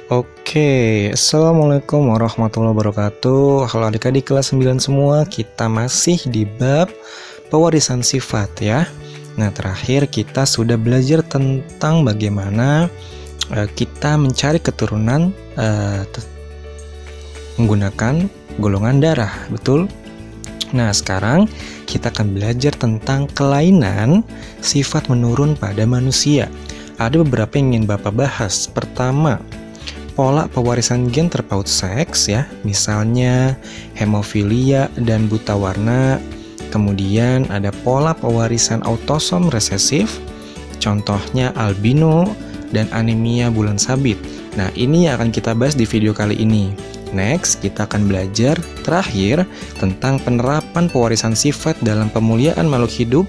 Oke, Assalamualaikum warahmatullahi wabarakatuh. Halo adik-adik kelas 9 semua, kita masih di bab pewarisan sifat ya. Nah, terakhir kita sudah belajar tentang bagaimana kita mencari keturunan menggunakan golongan darah, betul? Nah, sekarang kita akan belajar tentang kelainan sifat menurun pada manusia. Ada beberapa yang ingin Bapak bahas. Pertama, pola pewarisan gen terpaut seks ya, misalnya hemofilia dan buta warna. Kemudian ada pola pewarisan autosom resesif, contohnya albino dan anemia bulan sabit. Nah, ini yang akan kita bahas di video kali ini. Next, kita akan belajar terakhir tentang penerapan pewarisan sifat dalam pemuliaan makhluk hidup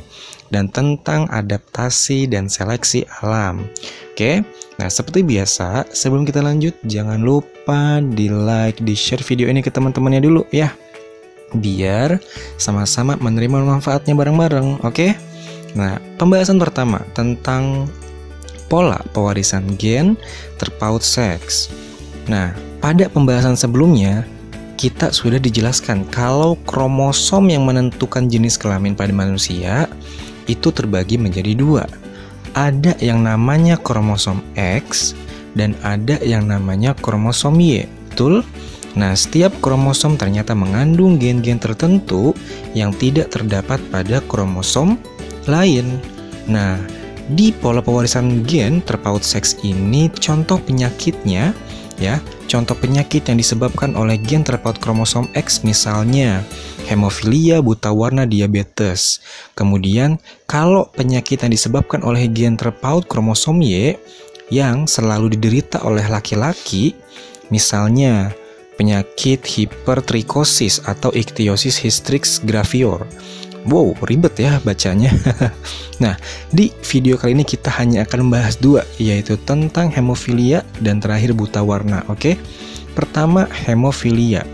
dan tentang adaptasi dan seleksi alam. Oke, nah seperti biasa, sebelum kita lanjut, jangan lupa di like, di share video ini ke teman-temannya dulu ya, biar sama-sama menerima manfaatnya bareng-bareng. Oke, nah pembahasan pertama tentang pola pewarisan gen terpaut seks. Nah, pada pembahasan sebelumnya kita sudah dijelaskan kalau kromosom yang menentukan jenis kelamin pada manusia itu terbagi menjadi dua. Ada yang namanya kromosom X dan ada yang namanya kromosom Y, betul? Nah, setiap kromosom ternyata mengandung gen-gen tertentu yang tidak terdapat pada kromosom lain. Nah, di pola pewarisan gen terpaut seks ini contoh penyakitnya ya, contoh penyakit yang disebabkan oleh gen terpaut kromosom X misalnya hemofilia, buta warna, diabetes. Kemudian kalau penyakit yang disebabkan oleh gen terpaut kromosom Y yang selalu diderita oleh laki-laki, misalnya penyakit hipertrikosis atau ichthyosis hystrix gravior. Wow, ribet ya bacanya. Nah, di video kali ini kita hanya akan membahas dua, yaitu tentang hemofilia dan terakhir buta warna. Oke, pertama hemofilia.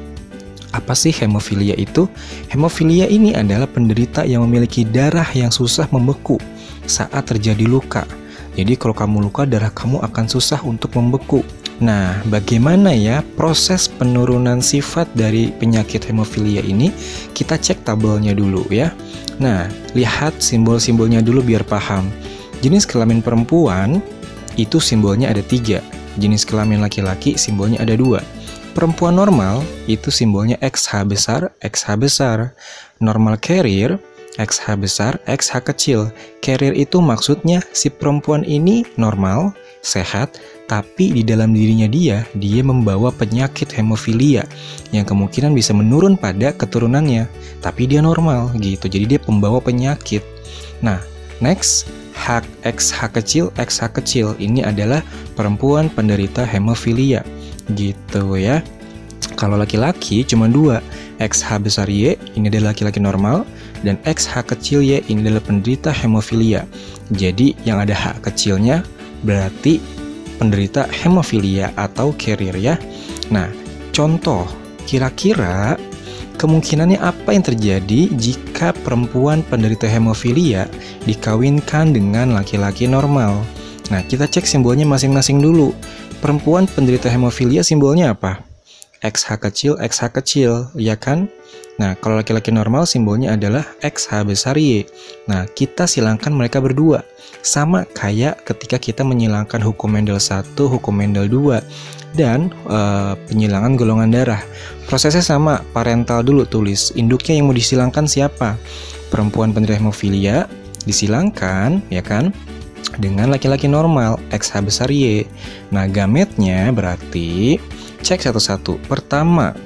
Apa sih hemofilia itu? Hemofilia ini adalah penderita yang memiliki darah yang susah membeku saat terjadi luka. Jadi kalau kamu luka, darah kamu akan susah untuk membeku. Nah, bagaimana ya proses penurunan sifat dari penyakit hemofilia ini? Kita cek tabelnya dulu ya. Nah, lihat simbol-simbolnya dulu biar paham. Jenis kelamin perempuan itu simbolnya ada 3. Jenis kelamin laki-laki simbolnya ada 2. Perempuan normal itu simbolnya XH besar, XH besar. Normal carrier, XH besar, XH kecil. Carrier itu maksudnya si perempuan ini normal, sehat, tapi di dalam dirinya dia membawa penyakit hemofilia yang kemungkinan bisa menurun pada keturunannya, tapi dia normal gitu, jadi dia pembawa penyakit. Nah, next, XH kecil, XH kecil ini adalah perempuan penderita hemofilia gitu ya. Kalau laki-laki cuma 2, XH besar Y ini adalah laki-laki normal, dan XH kecil Y ini adalah penderita hemofilia. Jadi yang ada H kecilnya berarti penderita hemofilia atau carrier ya. Nah, contoh, kira-kira kemungkinannya apa yang terjadi jika perempuan penderita hemofilia dikawinkan dengan laki-laki normal? Nah, kita cek simbolnya masing-masing dulu. Perempuan penderita hemofilia simbolnya apa? XH kecil, XH kecil, ya kan? Nah, kalau laki-laki normal simbolnya adalah XH besar Y. Nah, kita silangkan mereka berdua. Sama kayak ketika kita menyilangkan hukum Mendel 1, hukum Mendel 2, dan penyilangan golongan darah. Prosesnya sama, parental dulu tulis. Induknya yang mau disilangkan siapa? Perempuan penderita hemofilia disilangkan, ya kan? Dengan laki-laki normal, XH besar Y. Nah, gametnya berarti cek satu-satu. Pertama,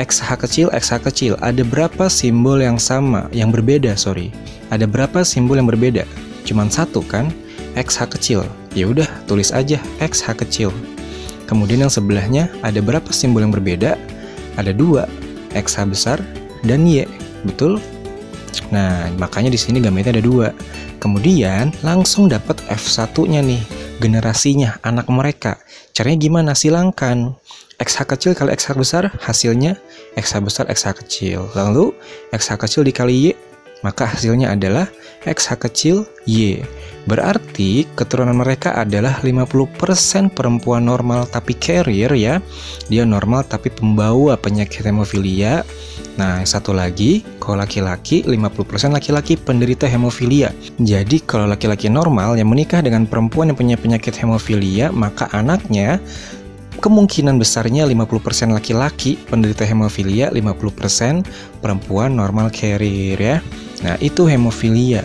XH kecil, XH kecil. Ada berapa simbol yang sama, yang berbeda, sorry. Ada berapa simbol yang berbeda? Cuman 1 kan? XH kecil. Ya udah, tulis aja XH kecil. Kemudian yang sebelahnya ada berapa simbol yang berbeda? Ada 2, XH besar dan Y. Betul? Nah, makanya di sini gametnya ada 2. Kemudian langsung dapat F1-nya nih, generasinya, anak mereka. Caranya gimana? Silangkan. XH kecil kali XH besar, hasilnya XH besar XH kecil. Lalu XH kecil dikali Y, maka hasilnya adalah XH kecil Y. Berarti keturunan mereka adalah 50% perempuan normal tapi carrier ya. Dia normal tapi pembawa penyakit hemofilia. Nah, satu lagi, kalau laki-laki 50% laki-laki penderita hemofilia. Jadi kalau laki-laki normal yang menikah dengan perempuan yang punya penyakit hemofilia, maka anaknya kemungkinan besarnya 50% laki-laki penderita hemofilia, 50% perempuan normal carrier ya. Nah, itu hemofilia.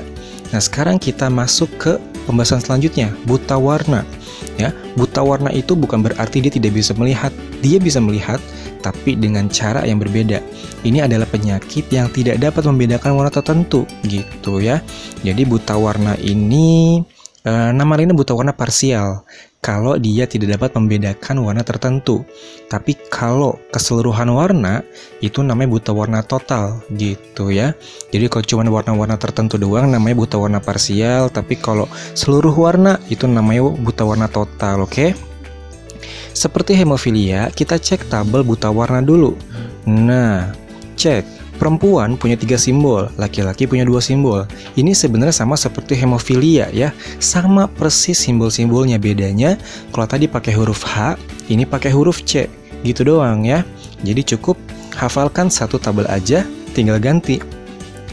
Nah, sekarang kita masuk ke pembahasan selanjutnya, buta warna. Ya, buta warna itu bukan berarti dia tidak bisa melihat. Dia bisa melihat, tapi dengan cara yang berbeda. Ini adalah penyakit yang tidak dapat membedakan warna tertentu, gitu ya. Jadi buta warna ini nama lainnya buta warna parsial. Kalau dia tidak dapat membedakan warna tertentu. Tapi kalau keseluruhan warna, itu namanya buta warna total, gitu ya. Jadi kalau cuma warna-warna tertentu doang namanya buta warna parsial. Tapi kalau seluruh warna, itu namanya buta warna total, oke? Seperti hemofilia, kita cek tabel buta warna dulu. Nah, cek. Perempuan punya 3 simbol, laki-laki punya 2 simbol. Ini sebenarnya sama seperti hemofilia ya. Sama persis simbol-simbolnya, bedanya kalau tadi pakai huruf H, ini pakai huruf C. Gitu doang ya. Jadi cukup hafalkan satu tabel aja, tinggal ganti.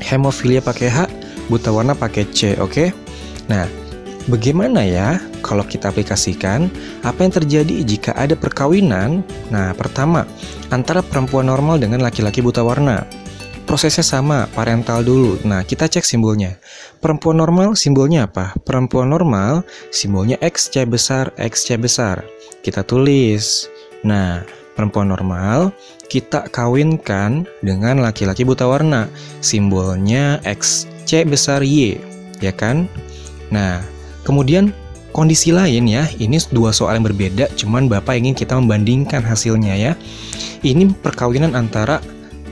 Hemofilia pakai H, buta warna pakai C, oke? Nah, bagaimana ya kalau kita aplikasikan apa yang terjadi jika ada perkawinan? Nah, pertama, antara perempuan normal dengan laki-laki buta warna. Prosesnya sama, parental dulu. Nah, kita cek simbolnya. Perempuan normal simbolnya apa? Perempuan normal simbolnya XC besar, XC besar. Kita tulis. Nah, perempuan normal kita kawinkan dengan laki-laki buta warna. Simbolnya XC besar Y, ya kan? Nah, kemudian kondisi lain ya, ini 2 soal yang berbeda, cuman Bapak ingin kita membandingkan hasilnya ya. Ini perkawinan antara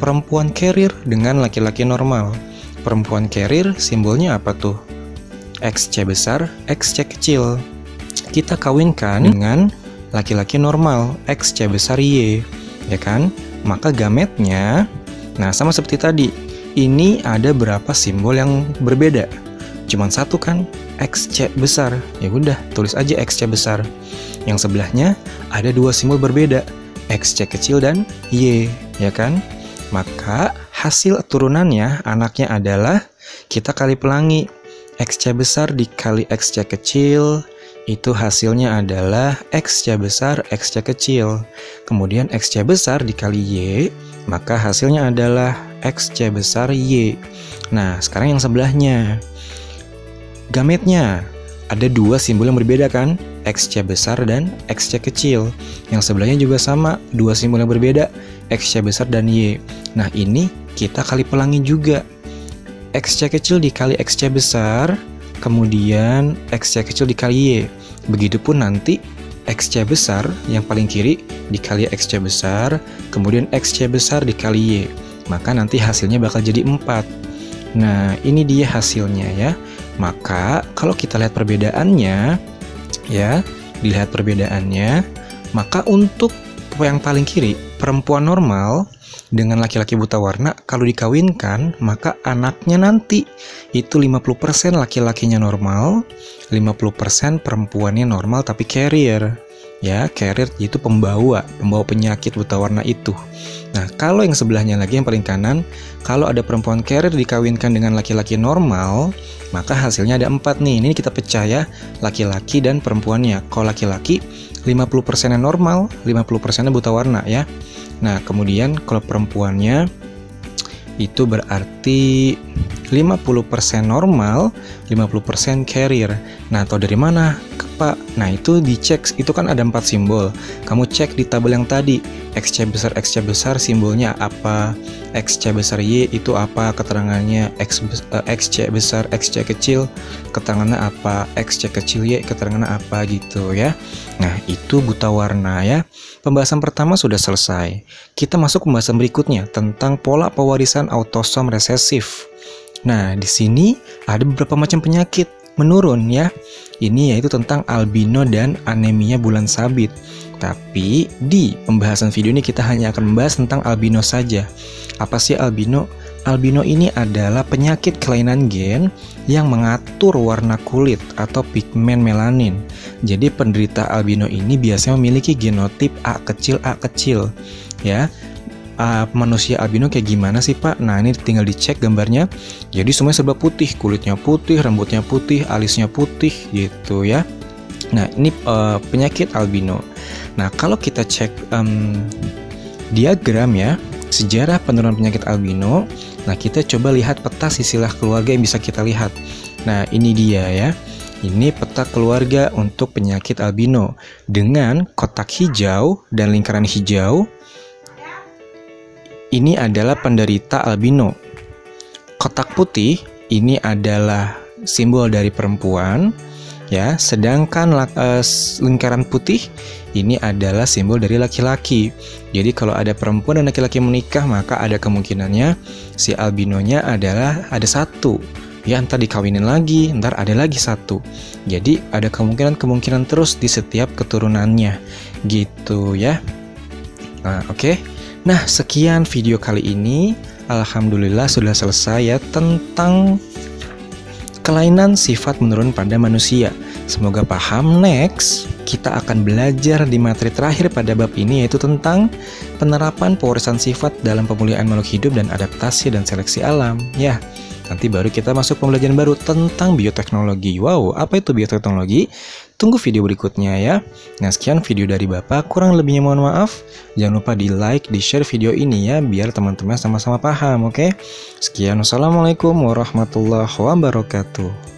perempuan carrier dengan laki-laki normal. Perempuan carrier simbolnya apa tuh? XC besar, XC kecil. Kita kawinkan dengan laki-laki normal, XC besar Y, ya kan? Maka gametnya, nah sama seperti tadi, ini ada berapa simbol yang berbeda? Cuman satu kan, XC besar. Ya udah, tulis aja XC besar. Yang sebelahnya ada 2 simbol berbeda, XC kecil dan Y, ya kan? Maka hasil turunannya anaknya adalah kita kali pelangi. XC besar dikali XC kecil, itu hasilnya adalah XC besar XC kecil. Kemudian XC besar dikali Y, maka hasilnya adalah XC besar Y. Nah, sekarang yang sebelahnya, gametnya ada 2 simbol yang berbeda kan, XC besar dan XC kecil. Yang sebelahnya juga sama, 2 simbol yang berbeda, XC besar dan Y. Nah, ini kita kali pelangi juga. XC kecil dikali XC besar, kemudian XC kecil dikali Y. Begitupun nanti XC besar yang paling kiri dikali XC besar, kemudian XC besar dikali Y. Maka nanti hasilnya bakal jadi 4. Nah, ini dia hasilnya ya. Maka kalau kita lihat perbedaannya ya, dilihat perbedaannya, maka untuk yang paling kiri, perempuan normal dengan laki-laki buta warna, kalau dikawinkan, maka anaknya nanti itu 50% laki-lakinya normal, 50% perempuannya normal tapi carrier. Ya, carrier itu pembawa penyakit buta warna itu. Nah, kalau yang sebelahnya lagi, yang paling kanan, kalau ada perempuan carrier dikawinkan dengan laki-laki normal, maka hasilnya ada 4 nih. Ini kita pecah ya, laki-laki dan perempuannya. Kalau laki-laki 50% normal, 50% buta warna ya. Nah, kemudian kalau perempuannya itu berarti 50% normal, 50% carrier. Nah, tahu dari mana, Pak? Nah, itu dicek, itu kan ada 4 simbol. Kamu cek di tabel yang tadi, XC besar simbolnya apa, XC besar Y itu apa keterangannya, XC besar XC kecil keterangannya apa, XC kecil Y keterangannya apa gitu ya. Nah, itu buta warna ya. Pembahasan pertama sudah selesai. Kita masuk pembahasan berikutnya tentang pola pewarisan autosom resesif. Nah, di sini ada beberapa macam penyakit menurun ya. Ini yaitu tentang albino dan anemia bulan sabit. Tapi di pembahasan video ini kita hanya akan membahas tentang albino saja. Apa sih albino? Albino ini adalah penyakit kelainan gen yang mengatur warna kulit atau pigmen melanin. Jadi penderita albino ini biasanya memiliki genotip A kecil, ya. Manusia albino kayak gimana sih Pak? Nah, ini tinggal dicek gambarnya. Jadi semuanya serba putih, kulitnya putih, rambutnya putih, alisnya putih gitu ya. Nah, ini penyakit albino. Nah, kalau kita cek diagram ya, sejarah penurunan penyakit albino. Nah, kita coba lihat peta silsilah keluarga yang bisa kita lihat. Nah, ini dia ya. Ini peta keluarga untuk penyakit albino dengan kotak hijau dan lingkaran hijau. Ini adalah penderita albino. Kotak putih ini adalah simbol dari perempuan, ya. Sedangkan lingkaran putih ini adalah simbol dari laki-laki. Jadi kalau ada perempuan dan laki-laki menikah, maka ada kemungkinannya si albinonya adalah ada satu. Ya, ntar dikawinin lagi, ntar ada lagi satu. Jadi ada kemungkinan terus di setiap keturunannya, gitu ya. Nah, oke. Nah, sekian video kali ini. Alhamdulillah sudah selesai ya tentang kelainan sifat menurun pada manusia. Semoga paham. Next, kita akan belajar di materi terakhir pada bab ini, yaitu tentang penerapan pewarisan sifat dalam pemulihan makhluk hidup dan adaptasi dan seleksi alam. Ya, nanti baru kita masuk pembelajaran baru tentang bioteknologi. Wow, apa itu bioteknologi? Tunggu video berikutnya ya. Nah, sekian video dari Bapak, kurang lebihnya mohon maaf. Jangan lupa di like, di share video ini ya, biar teman-teman sama-sama paham, oke? Sekian, wassalamualaikum warahmatullahi wabarakatuh.